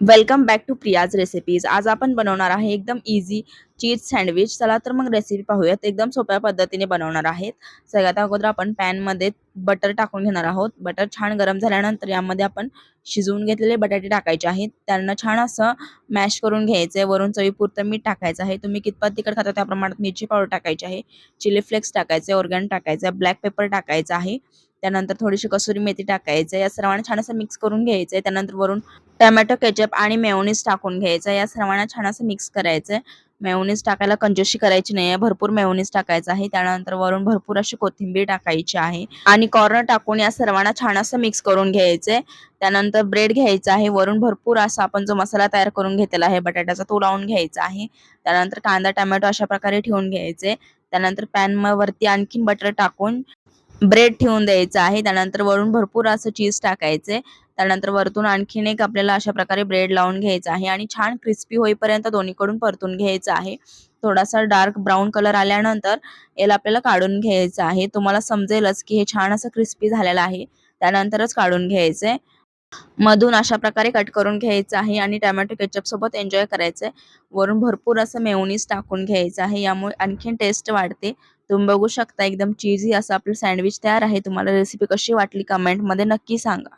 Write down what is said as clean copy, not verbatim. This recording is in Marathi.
Welcome back to Priya's recipes. आज आपण बनवणार आहे एकदम इझी चीज सँडविच. चला तर मग रेसिपी पाहूयात. एकदम सोप्या पद्धतीने बनवणार आहेत. सगळ्यात अगोदर आपण पॅनमध्ये बटर टाकून घेणार आहोत. बटर छान गरम झाल्यानंतर यामध्ये आपण शिजवून घेतलेले बटाटे टाकायचे आहेत. त्यांना छान असं मॅश करून घ्यायचं आहे. वरून चवीपुरतं मीठ टाकायचं आहे. तुम्ही कितपत तिखट खाता त्या प्रमाणात मिरची पावडर टाकायची आहे. चिली फ्लेक्स टाकायचे, ऑर्गॅनो टाकायचं, ब्लॅक पेपर टाकायचं आहे. त्यानंतर थोडीशी कसुरी मेथी टाकायचं. या सर्वांना छान असं मिक्स करून घ्यायचं आहे. त्यानंतर वरून टोमॅटो केचप आणि मेयोनीज टाकून घ्यायचं. या सर्वांना छान असं मिक्स करायचं आहे. मेयोनीज टाकायला कंजूसी करायची नाही आहे. भरपूर मेयोनीज टाकायचं आहे. त्यानंतर वरून भरपूर अशी कोथिंबीर टाकायची आहे आणि कॉर्न टाकून या सर्वांना छान असं मिक्स करून घ्यायचंय. त्यानंतर ब्रेड घ्यायचा आहे. वरून भरपूर असा आपण जो मसाला तयार करून घेतलेला आहे बटाट्याचा तो लावून घ्यायचा आहे. त्यानंतर कांदा टोमॅटो अशा प्रकारे ठेवून घ्यायचे. त्यानंतर पॅन वरती आणखीन बटर टाकून ब्रेड ठेवून द्यायचं आहे. त्यानंतर वरून भरपूर असं चीज टाकायचे. त्यानंतर वरतून आणखीन एक आपल्याला अशा प्रकारे ब्रेड लावून घ्यायचा आहे आणि छान क्रिस्पी होईपर्यंत दोन्हीकडून परतून घ्यायचं आहे. थोडासा डार्क ब्राऊन कलर आल्यानंतर याला आपल्याला काढून घ्यायचं आहे. तुम्हाला समजेलच की हे छान असं क्रिस्पी झालेलं आहे. त्यानंतरच काढून घ्यायचंय. मधून अशा प्रकारे कट करून घ्यायचं आहे आणि टोमॅटो केचप सोबत एन्जॉय करायचंय. वरून भरपूर असं मेयोनीज टाकून घ्यायचं आहे. यामुळे आणखीन टेस्ट वाढते. तुम्ही बघू शकता एकदम चीजी असं आपलं सँडविच तयार आहे. तुम्हाला रेसिपी कशी वाटली कमेंटमध्ये नक्की सांगा.